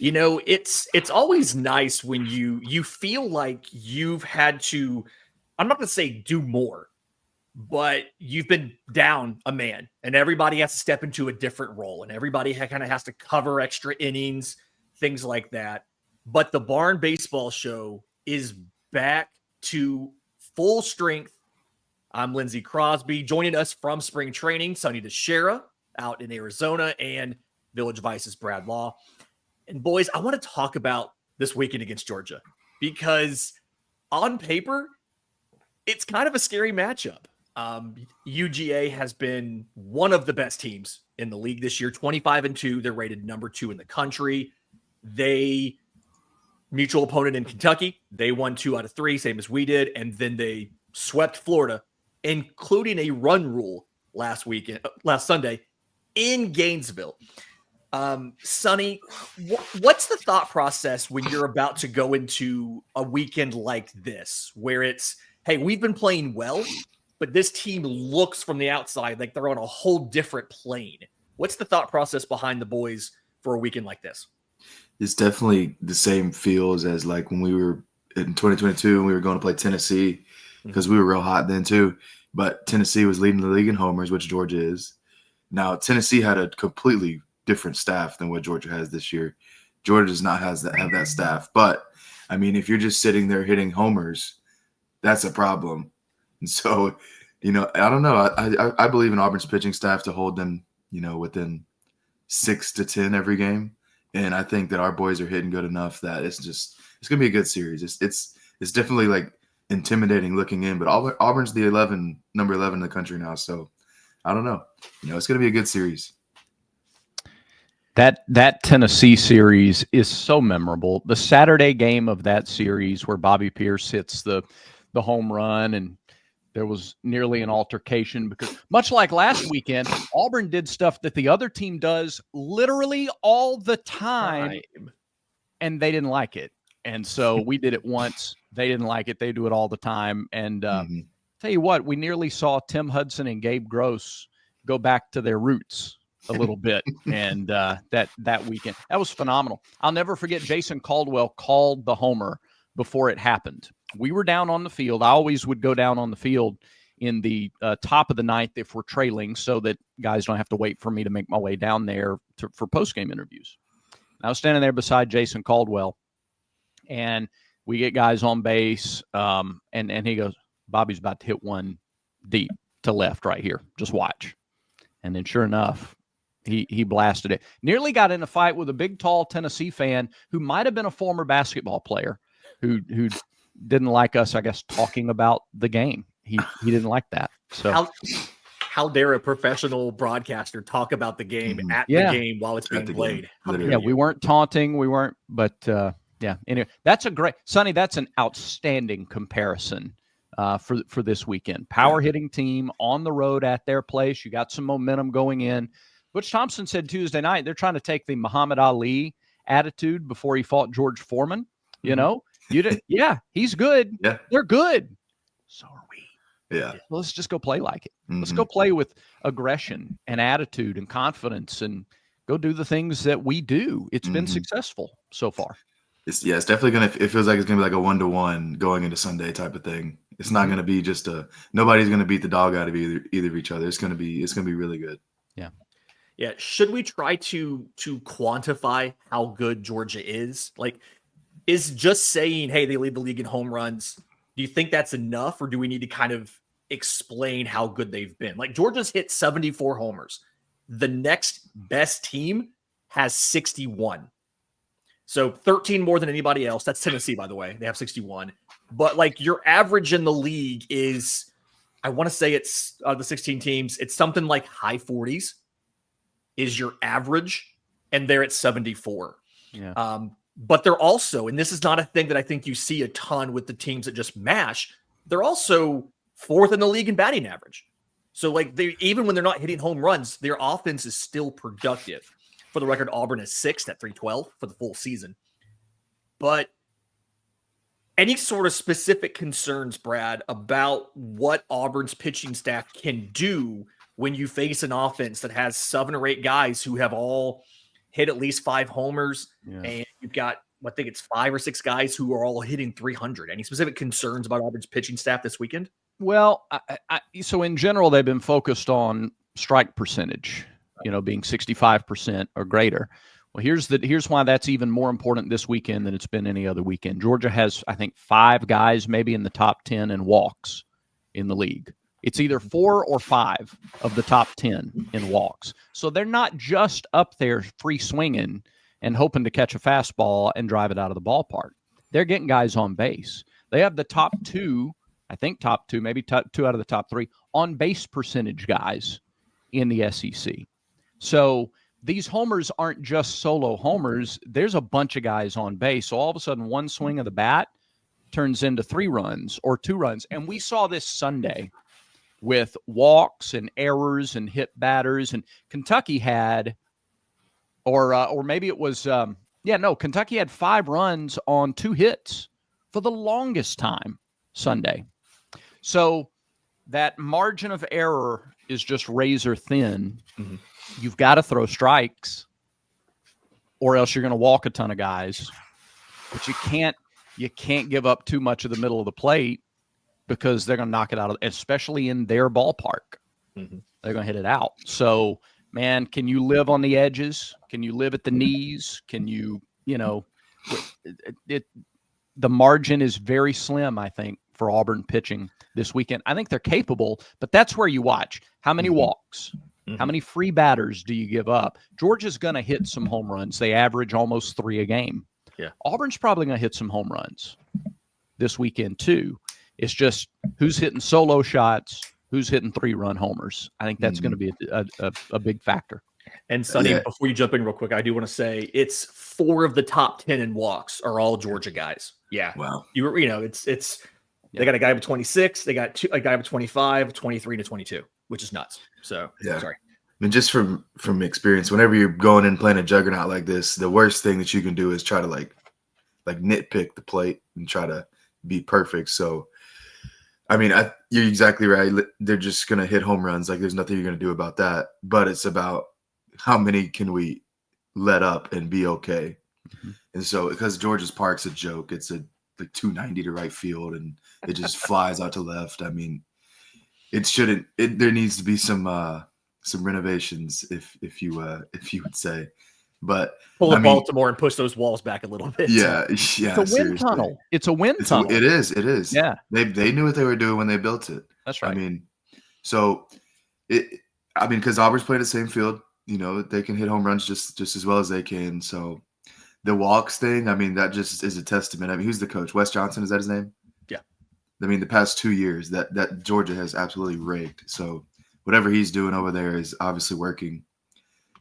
It's always nice when you feel like you've had to, I'm not going to say do more, but you've been down a man and everybody has to step into a different role and everybody kind of has to cover extra innings, things like that. But the Barn Baseball Show is back to full strength. I'm Lindsay Crosby. Joining us from spring training, Sonny DeShera out in Arizona, and Village Vice's Brad Law. And boys, I want to talk about this weekend against Georgia because on paper, it's kind of a scary matchup. UGA has been one of the best teams in the league this year, 25-2. They're rated number 2 in the country. They mutual opponent in Kentucky. They won 2 out of 3, same as we did. And then they swept Florida, including a run rule last Sunday in Gainesville. Sonny, what's the thought process when you're about to go into a weekend like this, where it's, hey, we've been playing well, but this team looks from the outside like they're on a whole different plane? What's the thought process behind the boys for a weekend like this? It's definitely the same feels as like when we were in 2022 and we were going to play Tennessee, because we were real hot then too. But Tennessee was leading the league in homers, which Georgia is. Now, Tennessee had a completely different staff than what Georgia has this year. Georgia does not have that staff. But, I mean, if you're just sitting there hitting homers, that's a problem. And so, I don't know. I believe in Auburn's pitching staff to hold them, within 6 to 10 every game. And I think that our boys are hitting good enough that it's going to be a good series. It's definitely like intimidating looking in, but Auburn's the number 11 in the country now. So I don't know. It's going to be a good series. That Tennessee series is so memorable. The Saturday game of that series where Bobby Pierce hits the home run and there was nearly an altercation because much like last weekend, Auburn did stuff that the other team does literally all the time and they didn't like it. And so we did it once. They didn't like it. They do it all the time. And tell you what, we nearly saw Tim Hudson and Gabe Gross go back to their roots a little bit. And that weekend, that was phenomenal. I'll never forget Jason Caldwell called the homer before it happened. We were down on the field. I always would go down on the field in the top of the ninth if we're trailing so that guys don't have to wait for me to make my way down there for post-game interviews. And I was standing there beside Jason Caldwell, and we get guys on base, and he goes, Bobby's about to hit one deep to left right here. Just watch. And then sure enough, he blasted it. Nearly got in a fight with a big, tall Tennessee fan who might have been a former basketball player who didn't like us, I guess, talking about the game. He didn't like that. So how dare a professional broadcaster talk about the game at the game while it's being played? Yeah, we weren't taunting. We weren't, but yeah. Anyway, that's Sonny, that's an outstanding comparison for this weekend. Power hitting team on the road at their place. You got some momentum going in. Butch Thompson said Tuesday night they're trying to take the Muhammad Ali attitude before he fought George Foreman. He's good. Yeah. They're good. So are we. Yeah. Let's just go play like it. Let's go play with aggression and attitude and confidence and go do the things that we do. It's been successful so far. It's definitely it feels like it's gonna be like a 1-to-1 going into Sunday type of thing. It's not gonna be just nobody's gonna beat the dog out of either of each other. It's gonna be really good. Yeah. Yeah. Should we try to quantify how good Georgia is? Like, is just saying, hey, they lead the league in home runs, do you think that's enough, or do we need to kind of explain how good they've been? Like, Georgia's hit 74 homers. The next best team has 61. So 13 more than anybody else. That's Tennessee, by the way. They have 61. But, like, your average in the league is, I want to say it's the 16 teams, it's something like high 40s is your average, and they're at 74. Yeah. But they're also, and this is not a thing that I think you see a ton with the teams that just mash, they're also 4th in the league in batting average. So, like, even when they're not hitting home runs, their offense is still productive. For the record, Auburn is 6th at 312 for the full season. But any sort of specific concerns, Brad, about what Auburn's pitching staff can do when you face an offense that has 7 or 8 guys who have all hit at least 5 homers and you've got, I think it's 5 or 6 guys who are all hitting 300. Any specific concerns about Auburn's pitching staff this weekend? Well, so in general, they've been focused on strike percentage, being 65% or greater. Well, here's why that's even more important this weekend than it's been any other weekend. Georgia has, I think, 5 guys maybe in the top 10 in walks in the league. It's either 4 or 5 of the top 10 in walks. So they're not just up there free swinging and hoping to catch a fastball and drive it out of the ballpark. They're getting guys on base. They have the top 2, I think top 2, maybe top 2 out of the top 3 on base percentage guys in the SEC. So these homers aren't just solo homers. There's a bunch of guys on base. So all of a sudden, one swing of the bat turns into 3 runs or 2 runs. And we saw this Sunday with walks and errors and hit batters. And Kentucky had, or maybe it was, Kentucky had 5 runs on 2 hits for the longest time Sunday. So that margin of error is just razor thin. Mm-hmm. You've got to throw strikes or else you're going to walk a ton of guys. But you can't give up too much of the middle of the plate because they're going to knock it out, especially in their ballpark. Mm-hmm. They're going to hit it out. So, man, can you live on the edges? Can you live at the knees? Can you, the margin is very slim, I think, for Auburn pitching this weekend. I think they're capable, but that's where you watch. How many walks? Mm-hmm. How many free batters do you give up? Georgia's going to hit some home runs. They average almost 3 a game. Yeah. Auburn's probably going to hit some home runs this weekend too. It's just who's hitting solo shots, who's hitting 3-run homers. I think that's going to be a big factor. And Sonny, before you jump in real quick, I do want to say it's 4 of the top 10 in walks are all Georgia guys. Yeah. Wow. It's they got a guy with 26, they got a guy with 25, 23 to 22, which is nuts. So sorry. I mean, just from experience, whenever you're going in playing a juggernaut like this, the worst thing that you can do is try to like nitpick the plate and try to be perfect. So, I mean, you're exactly right. They're just going to hit home runs. Like, there's nothing you're going to do about that. But it's about how many can we let up and be okay. Mm-hmm. And so, because Georgia's Park's a joke, it's a 290 to right field, and it just flies out to left. I mean, it shouldn't. There needs to be some renovations, if you would say. But pull Baltimore and push those walls back a little bit. Yeah. It's a wind tunnel. It's a wind tunnel. It is. Yeah. They knew what they were doing when they built it. That's right. I mean, because Auburn's playing the same field, they can hit home runs just as well as they can. So the walks thing, I mean, that just is a testament. I mean, who's the coach? Wes Johnson, is that his name? Yeah. I mean, the past 2 years that Georgia has absolutely rigged. So whatever he's doing over there is obviously working.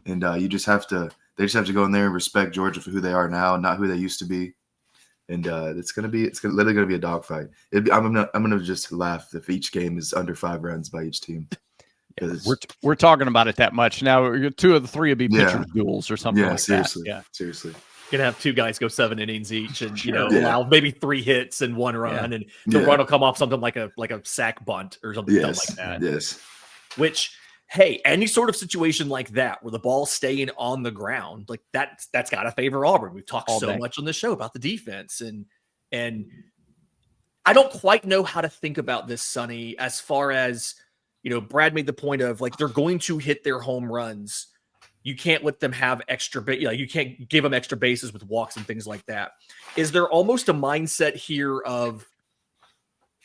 And they just have to go in there and respect Georgia for who they are now, not who they used to be. And it's literally gonna be a dogfight. I'm gonna just laugh if each game is under 5 runs by each team. We're talking about it that much now. 2 of the 3 will be pitchers duels or something like seriously, that. Yeah, seriously. Gonna have 2 guys go 7 innings each, and allow maybe 3 hits and 1 run, and the run will come off something like a sack bunt or something dumb like that. Yes. Which, hey, any sort of situation like that where the ball's staying on the ground, like that's got to favor Auburn. We've talked so much on the show about the defense, and I don't quite know how to think about this, Sonny, as far as Brad made the point of like they're going to hit their home runs. You can't let them have extra you can't give them extra bases with walks and things like that. Is there almost a mindset here of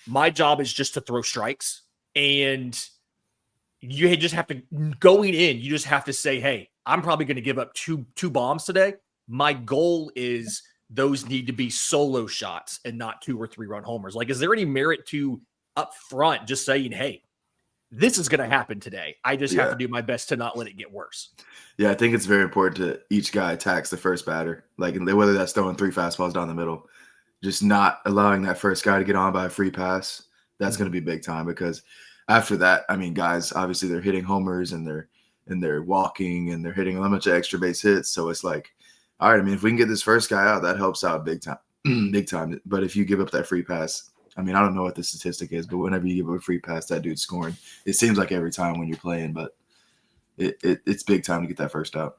my job is just to throw strikes, and you just have to going in, you just have to say, hey, I'm probably going to give up two bombs today. My goal is those need to be solo shots and not 2 or 3 run homers. Like, is there any merit to up front just saying, hey, this is going to happen today. I just have to do my best to not let it get worse. Yeah, I think it's very important to each guy attacks the first batter. Like, whether that's throwing 3 fastballs down the middle, just not allowing that first guy to get on by a free pass. That's going to be big time, because after that, I mean, guys, obviously they're hitting homers and they're walking and they're hitting a bunch of extra base hits. So it's like, all right, I mean, if we can get this first guy out, that helps out big time, big time. But if you give up that free pass, I mean, I don't know what the statistic is, but whenever you give up a free pass, that dude's scoring. It seems like every time when you're playing, but it's big time to get that first out.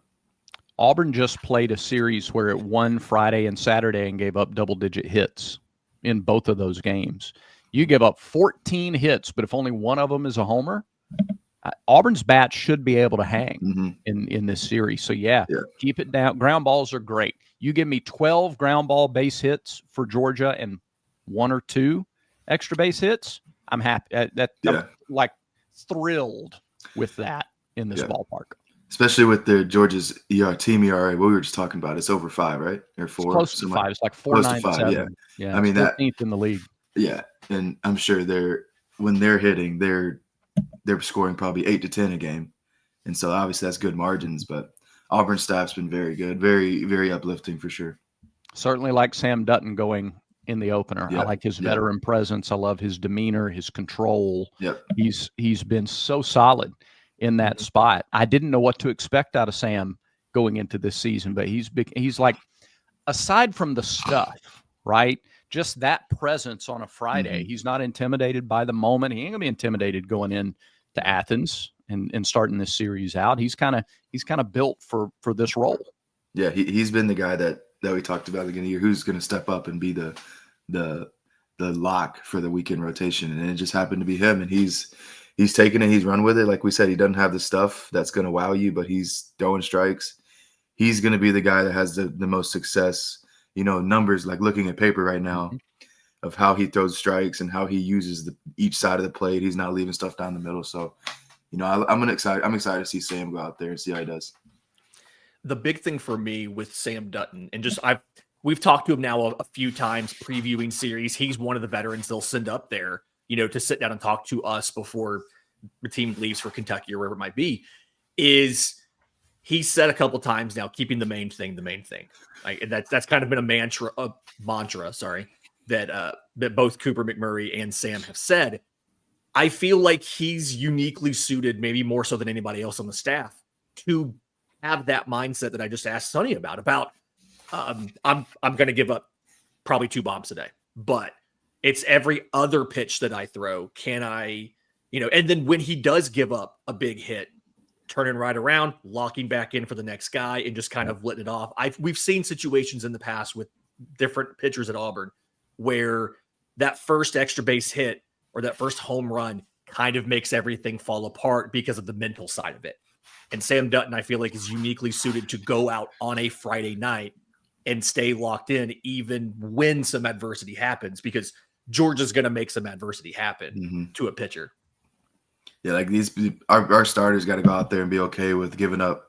Auburn just played a series where it won Friday and Saturday and gave up double-digit hits in both of those games. You give up 14 hits, but if only one of them is a homer, Auburn's bat should be able to hang in this series. So, yeah, keep it down. Ground balls are great. You give me 12 ground ball base hits for Georgia and 1 or 2 extra base hits, I'm happy. I'm like thrilled with that in this ballpark. Especially with the Georgia's team ERA, what we were just talking about, it's over 5, right? Or 4? It's close to 5. It's like 4.97. Yeah. I mean, 14th in the league. Yeah, and I'm sure when they're hitting, they're scoring probably 8 to 10 a game, and so obviously that's good margins. But Auburn staff's been very good, very, very uplifting for sure. Certainly like Sam Dutton going in the opener. I like his veteran presence. I love his demeanor, his control. He's been so solid in that spot. I didn't know what to expect out of Sam going into this season, but he's like, aside from the stuff, right? Just that presence on a Friday. He's not intimidated by the moment. He ain't gonna be intimidated going in to Athens and starting this series out. He's kind of built for this role. Yeah, he's been the guy that we talked about at the beginning of the year, who's going to step up and be the lock for the weekend rotation, and it just happened to be him. And he's taken it, he's run with it. Like we said, he doesn't have the stuff that's going to wow you, but he's throwing strikes. He's going to be the guy that has the most success. Numbers, like looking at paper right now of how he throws strikes and how he uses each side of the plate. He's not leaving stuff down the middle. So, I'm excited to see Sam go out there and see how he does. The big thing for me with Sam Dutton, and we've talked to him now a few times previewing series. He's one of the veterans they'll send up there, to sit down and talk to us before the team leaves for Kentucky or wherever it might be, is he said a couple times now, keeping the main thing. Like that's kind of been a mantra, that both Cooper McMurray and Sam have said. I feel like he's uniquely suited, maybe more so than anybody else on the staff, to have that mindset that I just asked Sonny about I'm going to give up probably 2 bombs a day, but it's every other pitch that I throw. Can I, and then when he does give up a big hit, turning right around, locking back in for the next guy, and just kind of letting it off. We've seen situations in the past with different pitchers at Auburn where that first extra base hit or that first home run kind of makes everything fall apart because of the mental side of it. And Sam Dutton, I feel like, is uniquely suited to go out on a Friday night and stay locked in even when some adversity happens, because Georgia's going to make some adversity happen to a pitcher. Yeah, like our starters got to go out there and be okay with giving up,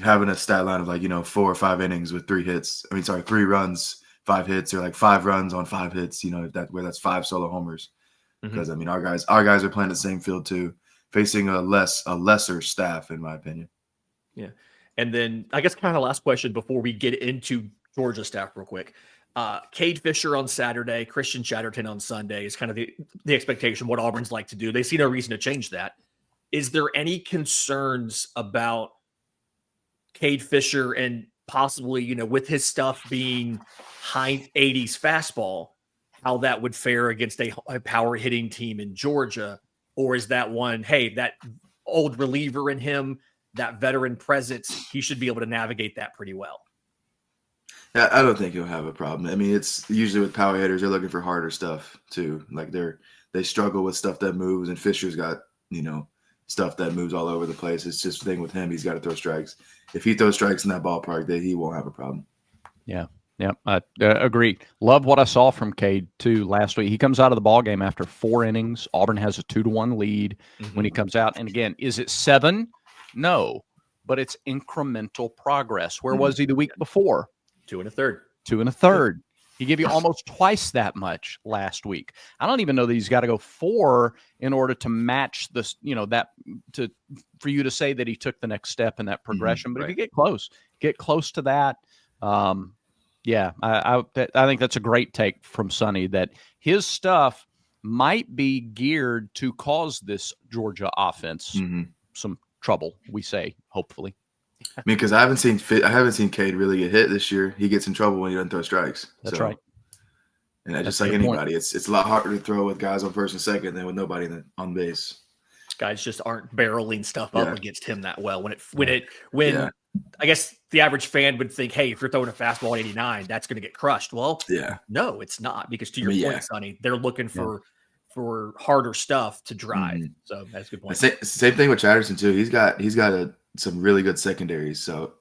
having a stat line of 4 or 5 innings with 3 runs, 5 hits, or like 5 runs on 5 hits, where that's 5 solo homers. Because our guys are playing the same field too, facing a lesser staff, in my opinion. Yeah. And then I guess kind of last question before we get into Georgia staff real quick. Cade Fisher on Saturday, Christian Chatterton on Sunday is kind of the expectation, what Auburn's like to do. They see no reason to change that. Is there any concerns about Cade Fisher and possibly, with his stuff being high 80s fastball, how that would fare against a power hitting team in Georgia? Or is that one, hey, that old reliever in him, that veteran presence, he should be able to navigate that pretty well? Yeah, I don't think he'll have a problem. I mean, it's usually with power hitters, they're looking for harder stuff too. Like they struggle with stuff that moves, and Fisher's got, stuff that moves all over the place. It's just the thing with him, he's got to throw strikes. If he throws strikes in that ballpark, he won't have a problem. Yeah. Yeah, I agree. Love what I saw from Cade too last week. He comes out of the ball game after 4 innings. Auburn has a 2-1 lead when he comes out. And again, is it 7? No, but it's incremental progress. Where was he the week before? 2 1/3. 2 1/3. He gave you almost twice that much last week. I don't even know that he's got to go 4 in order to match this, for you to say that he took the next step in that progression. But if you get close to that, yeah, I think that's a great take from Sonny, that his stuff might be geared to cause this Georgia offense some trouble, we say, hopefully. I mean, because I haven't seen Cade really get hit this year. He gets in trouble when he doesn't throw strikes. That's right. And just like anybody, it's a lot harder to throw with guys on first and second than with nobody on base. guys just aren't barreling stuff up Yeah. against him that well. When Yeah. I guess the average fan would think, hey, if you're throwing a fastball at 89, that's going to get crushed. Well, Yeah. no, it's not, because to your I mean, point, yeah. Sonny, they're looking for harder stuff to drive. Mhm. So that's a good point. Same thing with Chatterton too. He's got some really good secondaries. So,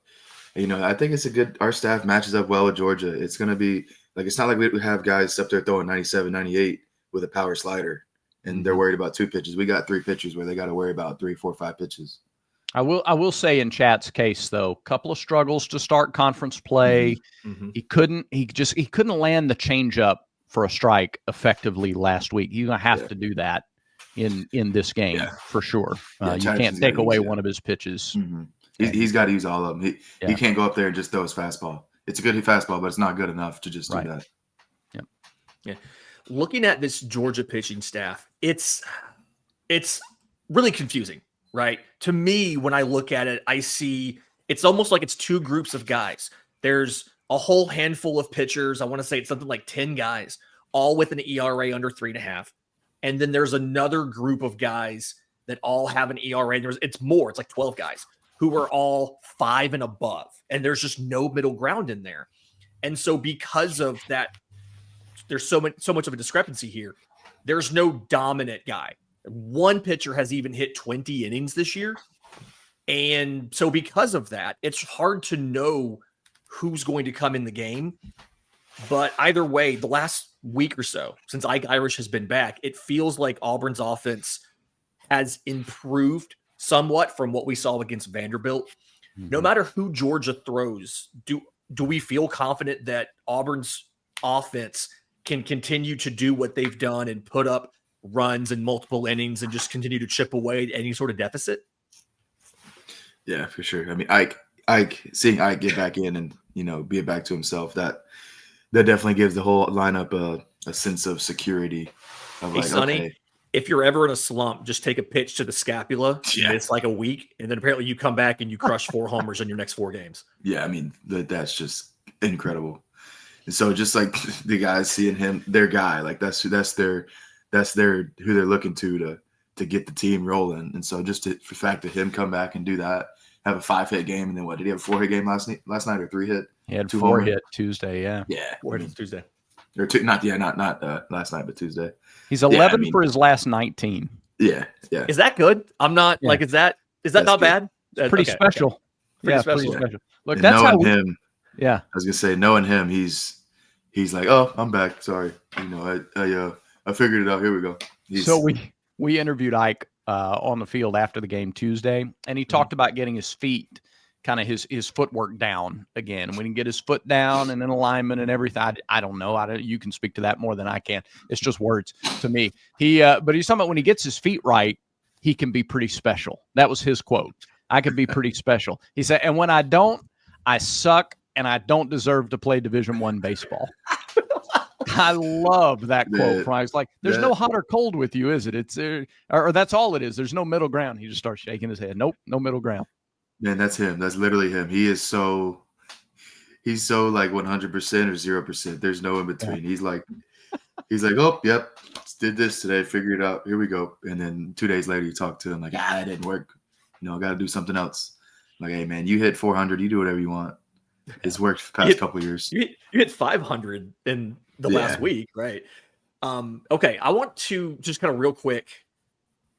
I think it's our staff matches up well with Georgia. It's going to be like, it's not like we have guys up there throwing 97, 98 with a power slider and they're worried about 2 pitches. We got 3 pitches where they got to worry about 3, 4, 5 pitches. I will say in Chat's case though, couple of struggles to start conference play. He couldn't land the changeup for a strike effectively last week. You're gonna have to do that in this game for sure. You can't take away one of his pitches. He's got to use all of them. He can't go up there and just throw his fastball. It's a good fastball, but it's not good enough to just do that. Yeah. Looking at this Georgia pitching staff, it's really confusing, right? To me, when I look at it, I see it's almost like it's 2 groups of guys. There's a whole handful of pitchers. I want to say it's something like 10 guys, all with an ERA under 3.5. And then there's another group of guys that all have an ERA. It's more. It's like 12 guys who are all 5 and above. And there's just no middle ground in there. And so because of that, there's so much of a discrepancy here. There's no dominant guy. One pitcher has even hit 20 innings this year. And so because of that, it's hard to know who's going to come in the game. But either way, the last week or so, since Ike Irish has been back, it feels like Auburn's offense has improved somewhat from what we saw against Vanderbilt. No matter who Georgia throws, do we feel confident that Auburn's offense can continue to do what they've done and put up runs in multiple innings and just continue to chip away at any sort of deficit? Yeah, for sure. I mean, seeing Ike get back in and, be back to himself, that definitely gives the whole lineup a sense of security. Hey, Sonny, if you're ever in a slump, just take a pitch to the scapula. And it's like a week, and then apparently you come back and you crush 4 homers in your next 4 games. Yeah, I mean, that's just incredible. And so just like the guys seeing him, their guy, like that's who they're looking to get the team rolling. And so just the fact that him come back and do that, have a 5-hit game, and then what did he have, a 4-hit game last night or 3-hit? He had 4-hit Tuesday, yeah, 4-hit Tuesday, or 2, not last night, but Tuesday. He's 11 for his last 19. Yeah. Is that good? I'm not like, is that not bad? Pretty special. Okay. Pretty special. Look, and that's how him. Yeah, I was gonna say, knowing him, he's like, oh, I'm back. Sorry, I figured it out. Here we go. So we interviewed Ike on the field after the game Tuesday, and he talked about getting his feet, kind of his footwork down again. When he can get his foot down and in alignment and everything, I don't know. You can speak to that more than I can. It's just words to me. But he's talking about when he gets his feet right, he can be pretty special. That was his quote. I could be pretty special. He said, and when I don't, I suck and I don't deserve to play Division I baseball. I love that quote from Ike's like, there's no hot or cold with you, is it? It's or that's all it is. There's no middle ground. He just starts shaking his head. Nope, no middle ground. Man, that's him. That's literally him. He's so like 100% or 0%. There's no in between. He's like, oh, yep, did this today. Figure it out. Here we go. And then 2 days later, you talk to him like, it didn't work. I got to do something else. Like, hey, man, you hit 400. You do whatever you want. It's worked for the past couple of years. You hit 500 in the last week, right? Okay, I want to just kind of real quick,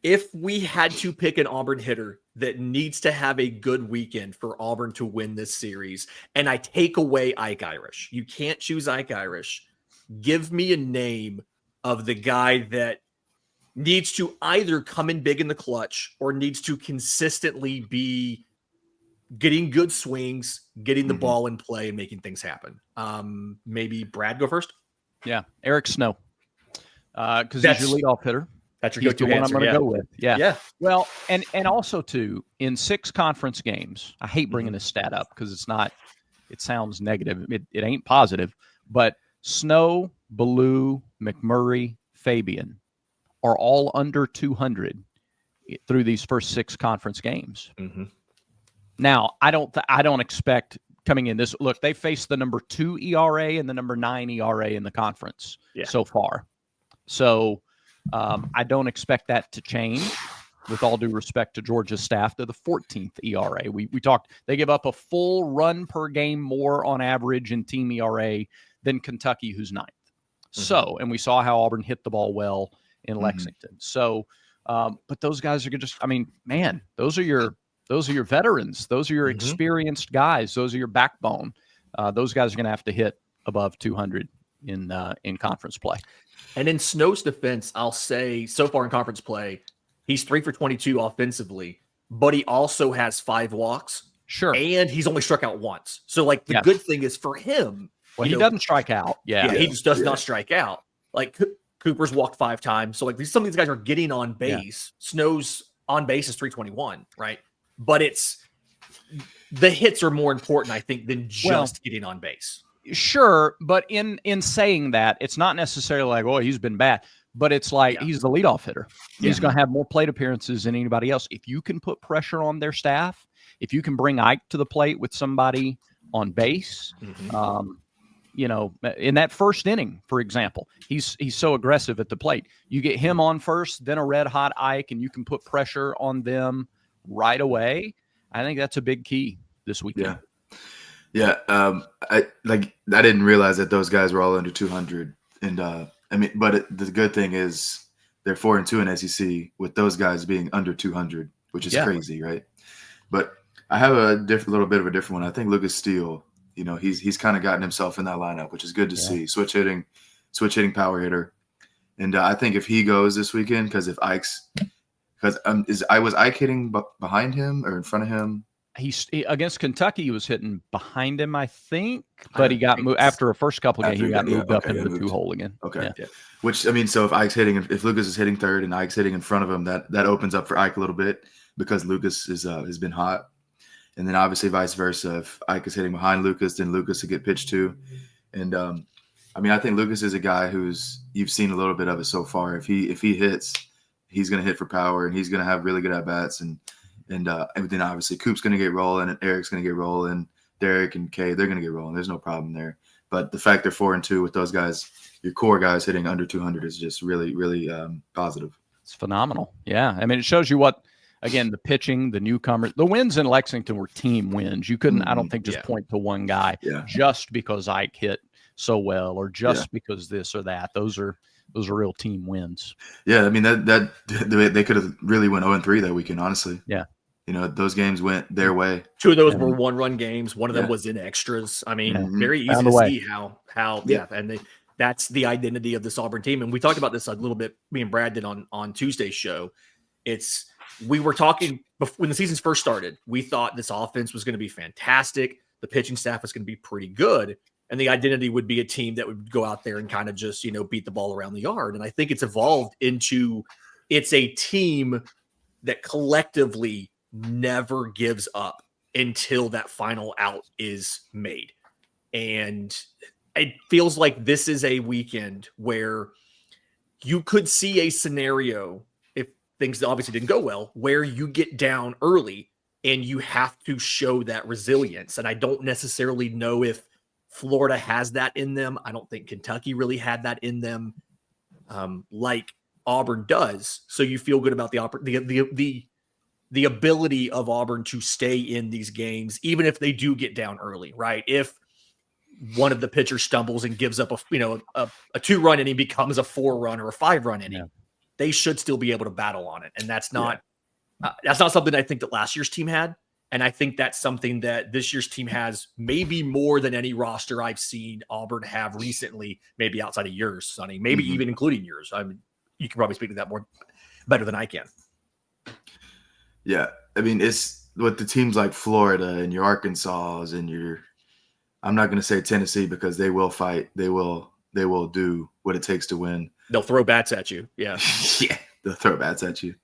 if we had to pick an Auburn hitter that needs to have a good weekend for Auburn to win this series, and I take away Ike Irish, you can't choose Ike Irish, give me a name of the guy that needs to either come in big in the clutch or needs to consistently be getting good swings, getting the ball in play, and making things happen. Maybe Brad, go first. Yeah, Eric Snow, because he's your leadoff hitter. That's your go-to one answer. I'm going to go with. Yeah. Well, and also too, in 6 conference games, I hate bringing this stat up because it sounds negative. It ain't positive, but Snow, Ballou, McMurray, Fabian are all under 200 through these first 6 conference games. Now, I don't expect coming in this. Look, they faced the number 2 ERA and the number 9 ERA in the conference so far. So I don't expect that to change. with all due respect to Georgia's staff, they're the 14th ERA. We talked, they give up a full run per game more on average in team ERA than Kentucky, who's ninth. So, and we saw how Auburn hit the ball well in Lexington. So, but those guys are just, I mean, man, those are your veterans. Those are your experienced guys. Those are your backbone. Those guys are going to have to hit above 200 in conference play. And in Snow's defense, I'll say so far in conference play, he's 3 for 22 offensively, but he also has 5 walks. Sure. And he's only struck out once. So like the good thing is for him. Well, he doesn't strike out. He just does not strike out. Like Cooper's walked 5 times. So like some of these guys are getting on base. Snow's on base is 321, right? But it's the hits are more important, I think, than just getting on base. Sure, but in saying that, it's not necessarily like, oh, he's been bad, but it's like he's the leadoff hitter. He's going to have more plate appearances than anybody else. If you can put pressure on their staff, if you can bring Ike to the plate with somebody on base, you know, in that first inning, for example, he's so aggressive at the plate. You get him on first, then a red hot Ike, and you can put pressure on them right away. I think that's a big key this weekend. Yeah. I didn't realize that those guys were all under 200. And I mean, but the good thing is they're 4-2 in SEC with those guys being under 200, which is crazy, right? But I have a little bit of a different one. I think Lucas Steele, you know, he's kind of gotten himself in that lineup, which is good to see. Switch hitting power hitter. And I think if he goes this weekend, was Ike hitting behind him or in front of him? He against Kentucky, he was hitting behind him, I think, but he got moved after a first couple games. He got moved up into the 2-hole again. Okay, which I mean, so if Lucas is hitting third and Ike's hitting in front of him, that opens up for Ike a little bit because Lucas has been hot, and then obviously vice versa. If Ike is hitting behind Lucas, then Lucas will get pitched to, and I mean, I think Lucas is a guy you've seen a little bit of it so far. If he hits, he's going to hit for power, and he's going to have really good at bats and then obviously Coop's going to get rolling and Eric's going to get rolling. Derek and Kay, they're going to get rolling. There's no problem there. But the fact they're 4-2 with those guys, your core guys hitting under 200 is just really, really positive. It's phenomenal. Yeah. I mean, it shows you what, again, the pitching, the newcomers, the wins in Lexington were team wins. You couldn't, I don't think, just point to one guy just because Ike hit so well or just because this or that. Those are real team wins. Yeah. I mean, that they could have really went 0-3 that weekend, honestly. Yeah. You know, those games went their way. 2 of those were 1-run games. One of them was in extras. I mean, very easy to see how and that's the identity of this Auburn team. And we talked about this a little bit, me and Brad did on Tuesday's show. We were talking when the seasons first started, we thought this offense was going to be fantastic. The pitching staff was going to be pretty good. And the identity would be a team that would go out there and kind of just, beat the ball around the yard. And I think it's evolved into it's a team that collectively never gives up until that final out is made. And it feels like this is a weekend where you could see a scenario, if things obviously didn't go well, where you get down early and you have to show that resilience. And I don't necessarily know if Florida has that in them. I don't think Kentucky really had that in them like Auburn does. So you feel good about the ability of Auburn to stay in these games, even if they do get down early, right? If one of the pitchers stumbles and gives up a 2-run inning becomes a 4-run or a 5-run inning, they should still be able to battle on it. And that's not something I think that last year's team had. And I think that's something that this year's team has maybe more than any roster I've seen Auburn have recently, maybe outside of yours, Sonny, maybe even including yours. I mean, you can probably speak to that better than I can. Yeah, I mean, it's with the teams like Florida and your Arkansas and I'm not going to say Tennessee because they will fight. They will do what it takes to win. They'll throw bats at you. Yeah. They'll throw bats at you.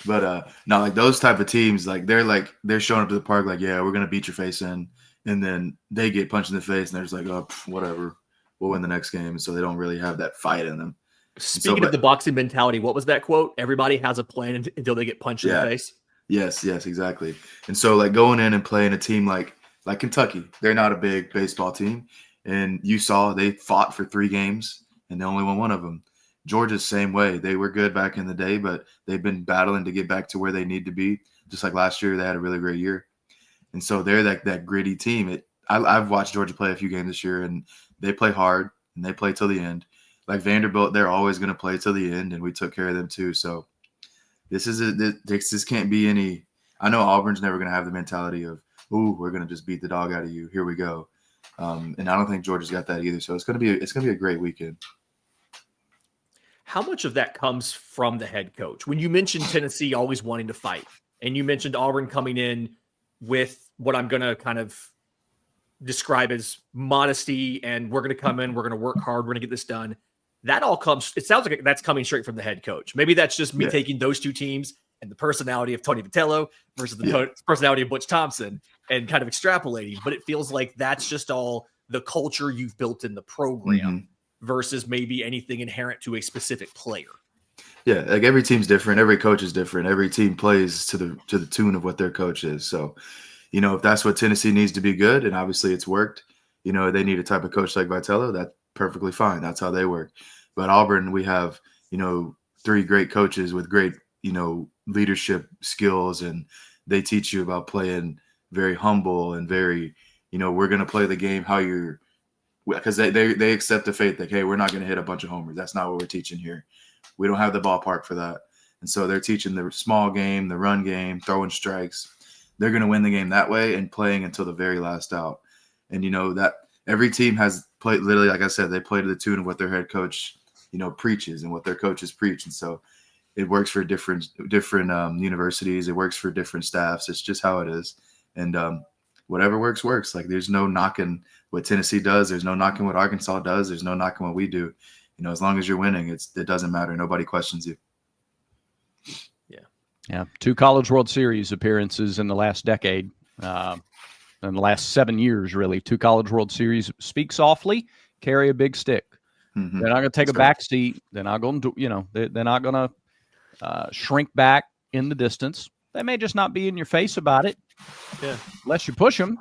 But not like those type of teams, they're showing up to the park like, yeah, we're going to beat your face in. And then they get punched in the face and they're just like, oh, whatever. We'll win the next game. So they don't really have that fight in them. Speaking of the boxing mentality, what was that quote? Everybody has a plan until they get punched in the face. Yes, exactly. And so going in and playing a team like Kentucky, they're not a big baseball team. And you saw they fought for 3 games and they only won one of them. Georgia's same way. They were good back in the day, but they've been battling to get back to where they need to be. Just like last year, they had a really great year. And so they're that gritty team. I've watched Georgia play a few games this year, and they play hard, and they play till the end. Like Vanderbilt, they're always going to play till the end, and we took care of them too. So this can't be any – I know Auburn's never going to have the mentality of, ooh, we're going to just beat the dog out of you. Here we go. And I don't think Georgia's got that either. So it's going to be a great weekend. How much of that comes from the head coach? When you mentioned Tennessee always wanting to fight, and you mentioned Auburn coming in with what I'm going to kind of describe as modesty, and we're going to come in, we're going to work hard, we're going to get this done. That all comes, it sounds like that's coming straight from the head coach. Maybe that's just me taking those two teams and the personality of Tony Vitello versus the personality of Butch Thompson and kind of extrapolating. But it feels like that's just all the culture you've built in the program versus maybe anything inherent to a specific player. Yeah, like every team's different. Every coach is different. Every team plays to the tune of what their coach is. So, if that's what Tennessee needs to be good, and obviously it's worked, they need a type of coach like Vitello, that's perfectly fine. That's how they work. But Auburn, we have, 3 great coaches with great, leadership skills, and they teach you about playing very humble and very, we're going to play the game how you're, because they accept the faith that, hey, we're not going to hit a bunch of homers. That's not what we're teaching here. We don't have the ballpark for that. And so they're teaching the small game, the run game, throwing strikes. They're going to win the game that way and playing until the very last out. And, that every team has played, literally, like I said, they play to the tune of what their head coach, preaches and what their coaches preach. And so it works for different universities. It works for different staffs. It's just how it is. And whatever works. Like there's no knocking what Tennessee does. There's no knocking what Arkansas does. There's no knocking what we do. As long as you're winning, it doesn't matter. Nobody questions you. Yeah. 2 College World Series appearances in the last decade, in the last 7 years, really. 2 College World Series. Speak softly, carry a big stick. Mm-hmm. They're not going to take a back seat. They're not going to, they're not going to shrink back in the distance. They may just not be in your face about it. Yeah. Unless you push them.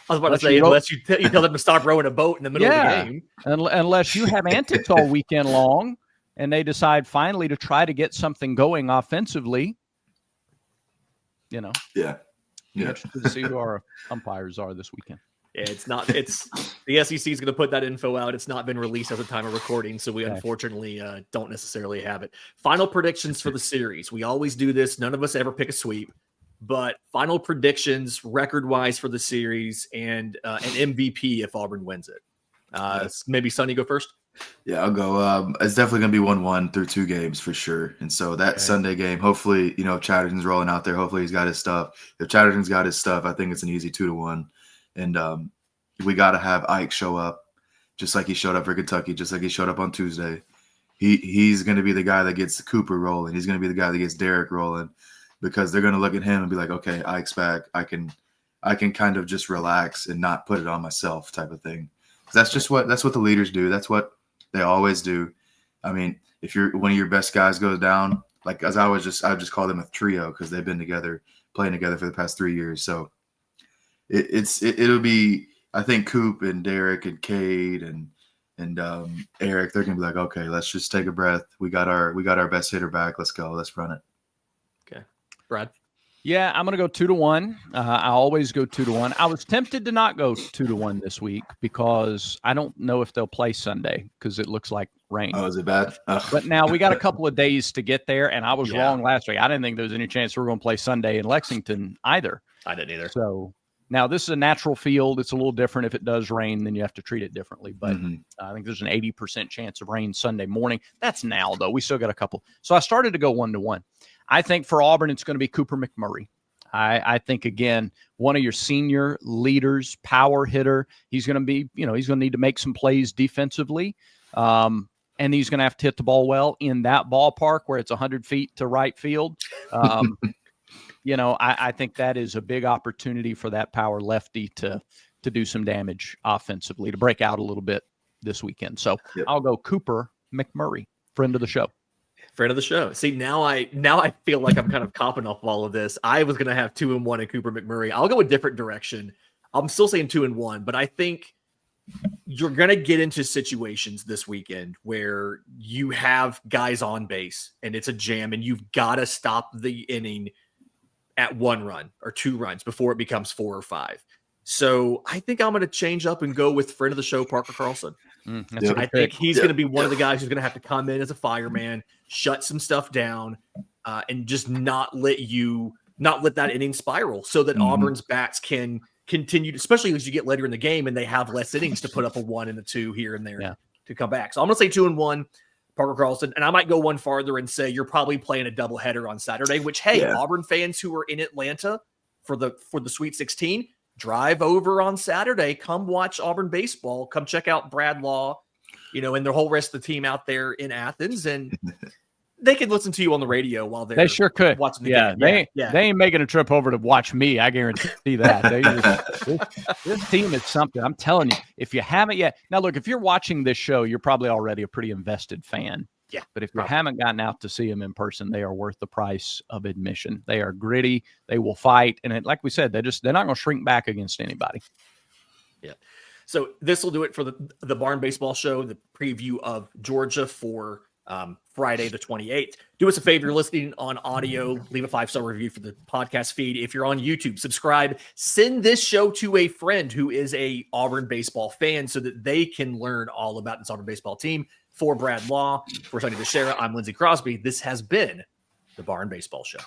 I was about to say, unless you tell them to stop rowing a boat in the middle of the game. Unless you have antics all weekend long and they decide finally to try to get something going offensively, Yeah. Interested to see who our umpires are this weekend. Yeah, the SEC is going to put that info out. It's not been released at the time of recording, so we unfortunately don't necessarily have it. Final predictions for the series. We always do this. None of us ever pick a sweep. But final predictions record-wise for the series and an MVP if Auburn wins it. Maybe Sonny go first? Yeah, I'll go. It's definitely going to be 1-1 through 2 games for sure. And so that Sunday game, hopefully, if Chatterton's rolling out there, hopefully he's got his stuff. If Chatterton's got his stuff, I think it's an easy 2-1. And we got to have Ike show up just like he showed up for Kentucky, just like he showed up on Tuesday. He's going to be the guy that gets Cooper rolling. He's going to be the guy that gets Derek rolling. Because they're going to look at him and be like, okay, Ike's back. I can kind of just relax and not put it on myself type of thing. That's what the leaders do. That's what they always do. I mean, if one of your best guys goes down, like as I just call them a trio because they've been together, playing together for the past 3 years. So it'll be, I think Coop and Derek and Cade and Eric, they're going to be like, okay, let's just take a breath. We got our best hitter back. Let's go. Let's run it. Okay. Brad? Yeah, I'm going to go 2-1. I always go 2-1. I was tempted to not go 2-1 this week because I don't know if they'll play Sunday because it looks like rain. Oh, is it bad? Oh. But now we got a couple of days to get there, and I was wrong last week. I didn't think there was any chance we were going to play Sunday in Lexington either. I didn't either. So now this is a natural field. It's a little different. If it does rain, then you have to treat it differently. But I think there's an 80% chance of rain Sunday morning. That's now, though. We still got a couple. So I started to go 1-1. I think for Auburn, it's going to be Cooper McMurray. I think, again, one of your senior leaders, power hitter. He's going to be, he's going to need to make some plays defensively. And he's going to have to hit the ball well in that ballpark where it's 100 feet to right field. I think that is a big opportunity for that power lefty to do some damage offensively, to break out a little bit this weekend. So I'll go Cooper McMurray, friend of the show. Friend of the show. See, now I feel like I'm kind of copping off all of this. I was going to have 2-1 and Cooper McMurray. I'll go a different direction. I'm still saying 2-1, but I think you're going to get into situations this weekend where you have guys on base and it's a jam and you've got to stop the inning at 1 run or 2 runs before it becomes 4 or 5. So I think I'm going to change up and go with friend of the show, Parker Carlson. I think he's going to be one of the guys who's going to have to come in as a fireman, shut some stuff down, and just not let that inning spiral so that Auburn's bats can continue, especially as you get later in the game and they have less innings to put up a 1 and a 2 here and there to come back. So I'm going to say 2-1, Parker Carlson, and I might go one farther and say you're probably playing a doubleheader on Saturday, which, hey, Auburn fans who are in Atlanta for the Sweet 16, drive over on Saturday, come watch Auburn baseball, come check out Brad Law, and the whole rest of the team out there in Athens, and they can listen to you on the radio while they sure could watching the game. They ain't making a trip over to watch me. I guarantee that. This team is something. I'm telling you, if you haven't yet. Now, look, if you're watching this show, you're probably already a pretty invested fan. Yeah. But if you haven't gotten out to see them in person, they are worth the price of admission. They are gritty. They will fight. And like we said, they're not going to shrink back against anybody. Yeah. So this will do it for the Barn Baseball Show, the preview of Georgia for Friday the 28th. Do us a favor, you're listening on audio, leave a 5-star review for the podcast feed. If you're on YouTube, subscribe, send this show to a friend who is a Auburn baseball fan so that they can learn all about this Auburn baseball team. For Brad Law, for Sonny DeShera, I'm Lindsay Crosby. This has been the Barn Baseball Show.